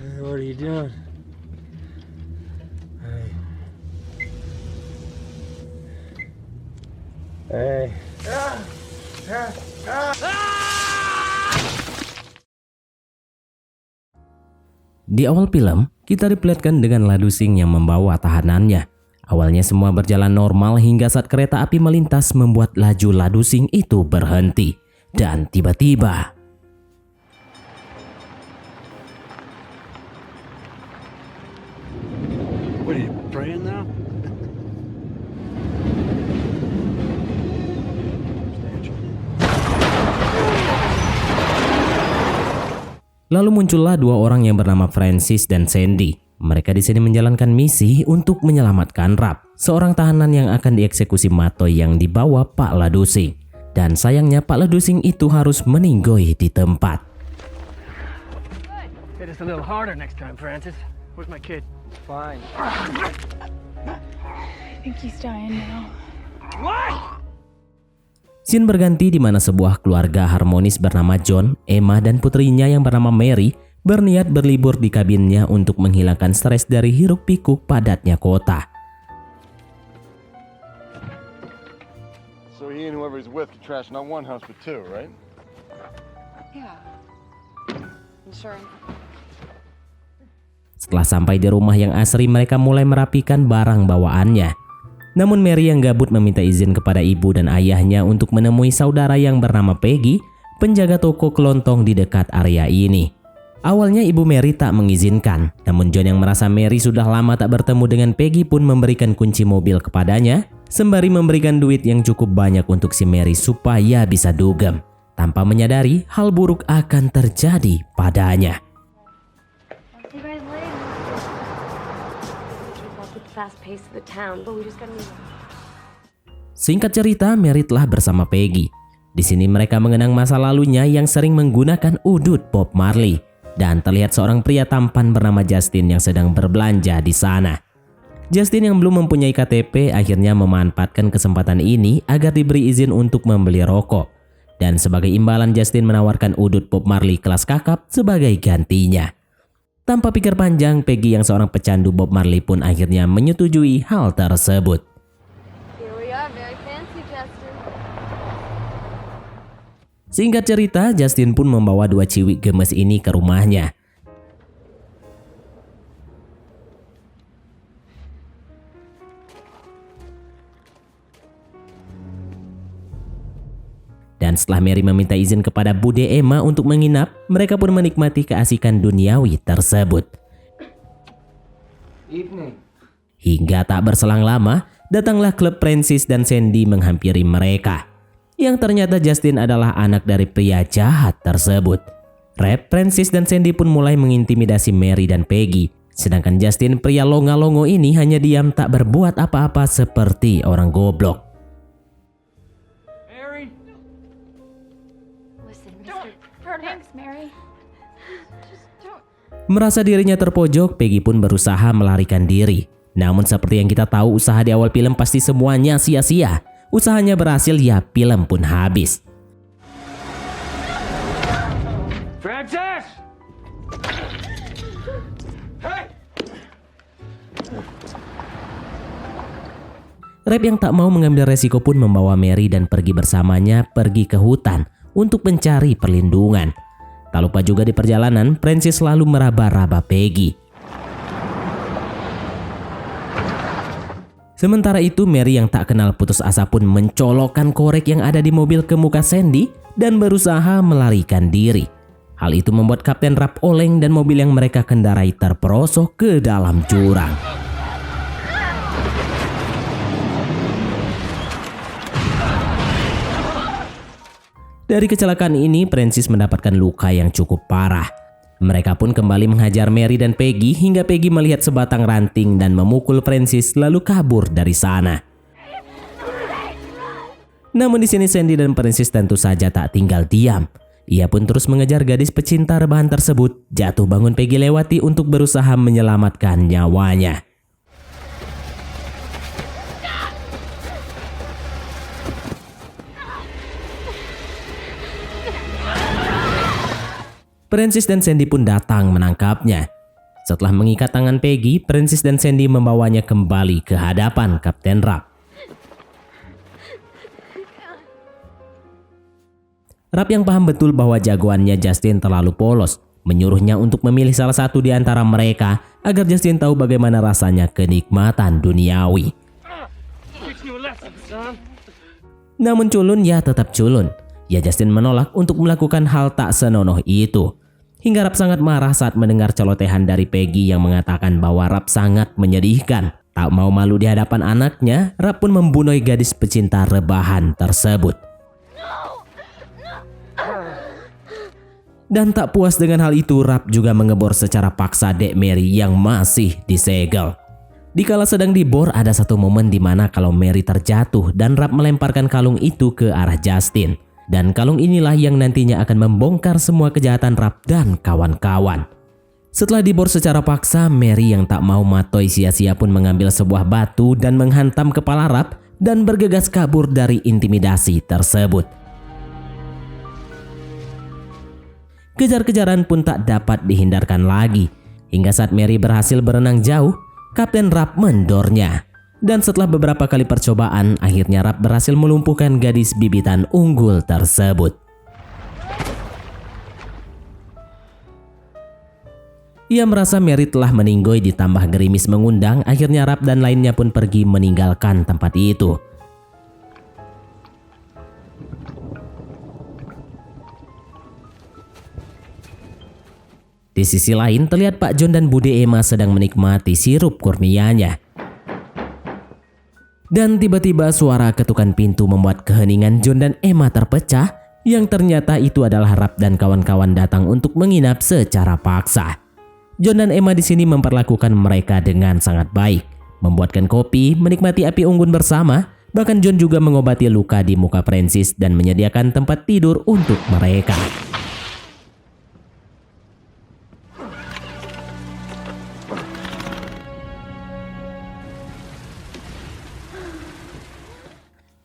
What are you doing? Hey. Di awal film, kita diperlihatkan dengan Ladusing yang membawa tahanannya. Awalnya semua berjalan normal hingga saat kereta api melintas membuat laju Ladusing itu berhenti. Dan tiba-tiba, What are you praying now? lalu muncullah dua orang yang bernama Francis dan Sandy. Mereka di sini menjalankan misi untuk menyelamatkan Rap, seorang tahanan yang akan dieksekusi Matoy yang dibawa Pak Ladusing. Dan sayangnya Pak Ladusing itu harus meninggoy di tempat. Hit us a little harder next time, Francis. Where's my kid? Fine. I think he's dying now. What? Scene berganti di mana sebuah keluarga harmonis bernama John, Emma, dan putrinya yang bernama Mary berniat berlibur di kabinnya untuk menghilangkan stres dari hiruk pikuk padatnya kota. So he and whoever he's with could trash not one house but two, right? Yeah. I'm sure. Setelah sampai di rumah yang asri, mereka mulai merapikan barang bawaannya. Namun Mary yang gabut meminta izin kepada ibu dan ayahnya untuk menemui saudara yang bernama Peggy, penjaga toko kelontong di dekat area ini. Awalnya ibu Mary tak mengizinkan, namun John yang merasa Mary sudah lama tak bertemu dengan Peggy pun memberikan kunci mobil kepadanya, sembari memberikan duit yang cukup banyak untuk si Mary supaya bisa dugem, tanpa menyadari hal buruk akan terjadi padanya. You guys late? Keep up with the fast pace of the town, but we just gotta move on. Singkat cerita, Mary telah bersama Peggy. Di sini mereka mengenang masa lalunya yang sering menggunakan udut Bob Marley. Dan terlihat seorang pria tampan bernama Justin yang sedang berbelanja di sana. Justin yang belum mempunyai KTP akhirnya memanfaatkan kesempatan ini agar diberi izin untuk membeli rokok. Dan sebagai imbalan Justin menawarkan udut Bob Marley kelas kakap sebagai gantinya. Tanpa pikir panjang, Peggy yang seorang pecandu Bob Marley pun akhirnya menyetujui hal tersebut. Here we are, very fancy, Justin. Singkat cerita, Justin pun membawa dua ciwik gemes ini ke rumahnya. Dan setelah Mary meminta izin kepada Bude Emma untuk menginap, mereka pun menikmati keasikan duniawi tersebut. Evening. Hingga tak berselang lama, datanglah klub Francis dan Sandy menghampiri mereka. Yang ternyata Justin adalah anak dari pria jahat tersebut. Rap, Francis, dan Sandy pun mulai mengintimidasi Mary dan Peggy. Sedangkan Justin, pria longa-longo ini hanya diam tak berbuat apa-apa seperti orang goblok. Mary? Listen, Thanks, Mary. Just don't. Merasa dirinya terpojok, Peggy pun berusaha melarikan diri. Namun seperti yang kita tahu, usaha di awal film pasti semuanya sia-sia. Usahanya berhasil, ya film pun habis. Francis! Hey! Rap yang tak mau mengambil resiko pun membawa Mary dan pergi bersamanya pergi ke hutan untuk mencari perlindungan. Tak lupa juga di perjalanan, Francis selalu meraba-raba Peggy. Sementara itu, Mary yang tak kenal putus asa pun mencolokkan korek yang ada di mobil ke muka Sandy dan berusaha melarikan diri. Hal itu membuat Kapten Rap oleng dan mobil yang mereka kendarai terperosok ke dalam jurang. Dari kecelakaan ini, Francis mendapatkan luka yang cukup parah. Mereka pun kembali menghajar Mary dan Peggy hingga Peggy melihat sebatang ranting dan memukul Francis lalu kabur dari sana. Namun di sini Sandy dan Francis tentu saja tak tinggal diam. Ia pun terus mengejar gadis pecinta rebahan tersebut. Jatuh bangun Peggy lewati untuk berusaha menyelamatkan nyawanya. Francis dan Sandy pun datang menangkapnya. Setelah mengikat tangan Peggy, Francis dan Sandy membawanya kembali ke hadapan Kapten Rapp. Rapp yang paham betul bahwa jagoannya Justin terlalu polos, menyuruhnya untuk memilih salah satu di antara mereka agar Justin tahu bagaimana rasanya kenikmatan duniawi. Namun culun ya tetap culun. Ya Justin menolak untuk melakukan hal tak senonoh itu. Hingga Rapp sangat marah saat mendengar celotehan dari Peggy yang mengatakan bahwa Rapp sangat menyedihkan. Tak mau malu di hadapan anaknya, Rapp pun membunuh gadis pecinta rebahan tersebut. Dan tak puas dengan hal itu, Rapp juga mengebor secara paksa Dek Mary yang masih disegel. Dikala sedang dibor, ada satu momen di mana kalau Mary terjatuh dan Rapp melemparkan kalung itu ke arah Justin. Dan kalung inilah yang nantinya akan membongkar semua kejahatan Rapp dan kawan-kawan. Setelah dibor secara paksa, Mary yang tak mau matoi sia-sia pun mengambil sebuah batu dan menghantam kepala Rapp dan bergegas kabur dari intimidasi tersebut. Kejar-kejaran pun tak dapat dihindarkan lagi. Hingga saat Mary berhasil berenang jauh, Kapten Rapp mendornya. Dan setelah beberapa kali percobaan, akhirnya Rapp berhasil melumpuhkan gadis bibitan unggul tersebut. Ia merasa Mary telah meninggoy ditambah gerimis mengundang, akhirnya Rapp dan lainnya pun pergi meninggalkan tempat itu. Di sisi lain, terlihat Pak John dan Bude Emma sedang menikmati sirup kurnianya. Dan tiba-tiba suara ketukan pintu membuat keheningan John dan Emma terpecah, yang ternyata itu adalah Rapp dan kawan-kawan datang untuk menginap secara paksa. John dan Emma di sini memperlakukan mereka dengan sangat baik, membuatkan kopi, menikmati api unggun bersama, bahkan John juga mengobati luka di muka Francis dan menyediakan tempat tidur untuk mereka.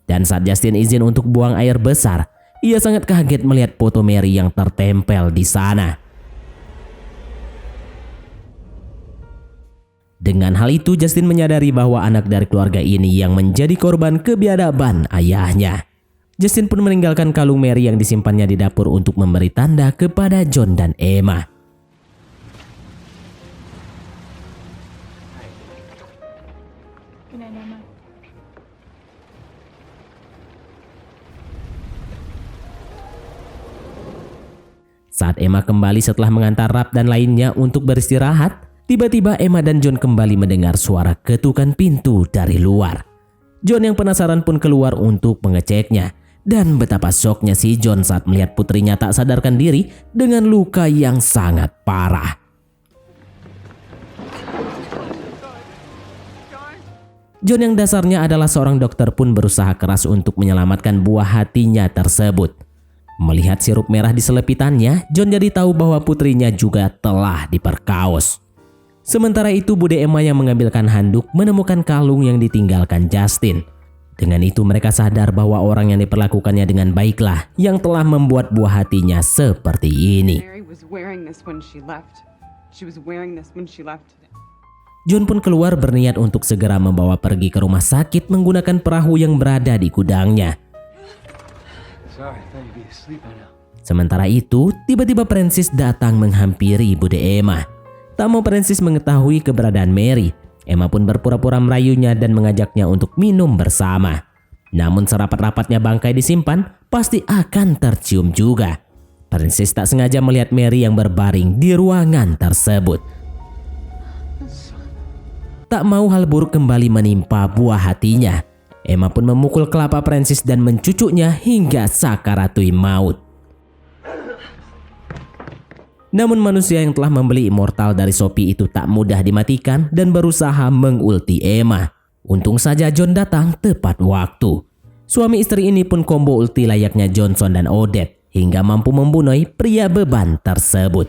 Dan saat Justin izin untuk buang air besar, ia sangat kaget melihat foto Mary yang tertempel di sana. Dengan hal itu, Justin menyadari bahwa anak dari keluarga ini yang menjadi korban kebiadaban ayahnya. Justin pun meninggalkan kalung Mary yang disimpannya di dapur untuk memberi tanda kepada John dan Emma. Good night, Emma. Saat Emma kembali setelah mengantar Rapp dan lainnya untuk beristirahat, tiba-tiba Emma dan John kembali mendengar suara ketukan pintu dari luar. John yang penasaran pun keluar untuk mengeceknya. Dan betapa syoknya si John saat melihat putrinya tak sadarkan diri dengan luka yang sangat parah. John yang dasarnya adalah seorang dokter pun berusaha keras untuk menyelamatkan buah hatinya tersebut. Melihat sirup merah di selepitannya, John jadi tahu bahwa putrinya juga telah diperkaos. Sementara itu, Bude Emma yang mengambilkan handuk menemukan kalung yang ditinggalkan Justin. Dengan itu mereka sadar bahwa orang yang diperlakukannya dengan baiklah yang telah membuat buah hatinya seperti ini. Mary was wearing this when she left. She was wearing this when she left today. John pun keluar berniat untuk segera membawa pergi ke rumah sakit menggunakan perahu yang berada di gudangnya. Sementara itu, tiba-tiba Francis datang menghampiri Bude Emma. Tak mau Francis mengetahui keberadaan Mary, Emma pun berpura-pura merayunya dan mengajaknya untuk minum bersama. Namun serapat-rapatnya bangkai disimpan, pasti akan tercium juga. Francis tak sengaja melihat Mary yang berbaring di ruangan tersebut. Tak mau hal buruk kembali menimpa buah hatinya, Emma pun memukul kelapa Francis dan mencucuknya hingga sakaratui maut. Namun manusia yang telah membeli immortal dari Shopee itu tak mudah dimatikan dan berusaha mengulti Emma. Untung saja John datang tepat waktu. Suami istri ini pun combo ulti layaknya Johnson dan Odette hingga mampu membunuh pria beban tersebut.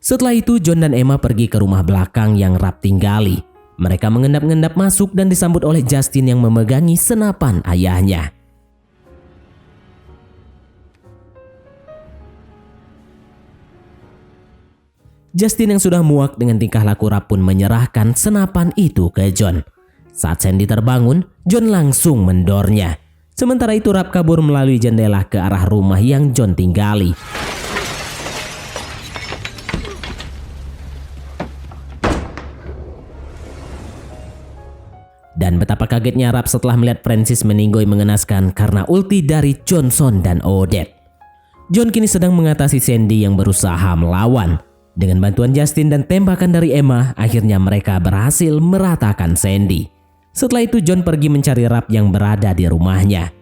Setelah itu John dan Emma pergi ke rumah belakang yang Rapp tinggali. Mereka mengendap-endap masuk dan disambut oleh Justin yang memegangi senapan ayahnya. Justin yang sudah muak dengan tingkah laku Rap pun menyerahkan senapan itu ke John. Saat Sandy terbangun, John langsung mendornya. Sementara itu Rap kabur melalui jendela ke arah rumah yang John tinggali. Dan betapa kagetnya Rap setelah melihat Francis meninggoy mengenaskan karena ulti dari Johnson dan Odette. John kini sedang mengatasi Sandy yang berusaha melawan. Dengan bantuan Justin dan tembakan dari Emma, akhirnya mereka berhasil meratakan Sandy. Setelah itu John pergi mencari Rap yang berada di rumahnya.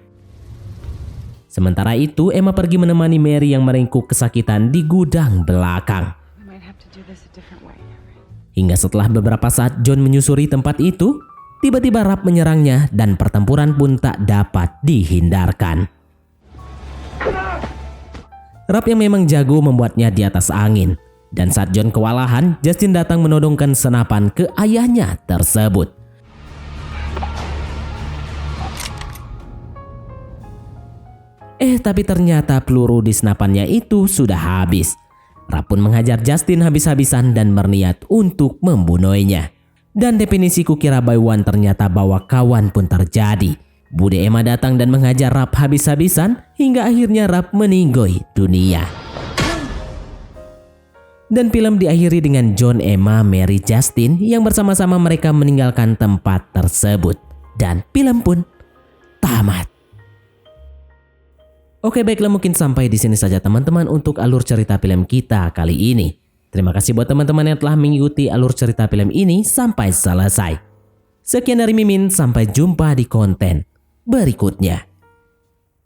Sementara itu Emma pergi menemani Mary yang meringkuk kesakitan di gudang belakang. We might have to do this a different way. Hingga setelah beberapa saat John menyusuri tempat itu, tiba-tiba Rap menyerangnya dan pertempuran pun tak dapat dihindarkan. Rap yang memang jago membuatnya di atas angin. Dan saat John kewalahan, Justin datang menodongkan senapan ke ayahnya tersebut. Tapi ternyata peluru di senapannya itu sudah habis. Rap pun menghajar Justin habis-habisan dan berniat untuk membunuhnya. Dan definisi kukira by one ternyata bahwa kawan pun terjadi. Bude Emma datang dan menghajar Rap habis-habisan hingga akhirnya Rap meninggoy dunia. Dan film diakhiri dengan John, Emma, Mary, Justin yang bersama-sama mereka meninggalkan tempat tersebut. Dan film pun tamat. Oke, baiklah, mungkin sampai di sini saja teman-teman untuk alur cerita film kita kali ini. Terima kasih buat teman-teman yang telah mengikuti alur cerita film ini sampai selesai. Sekian dari Mimin, sampai jumpa di konten berikutnya.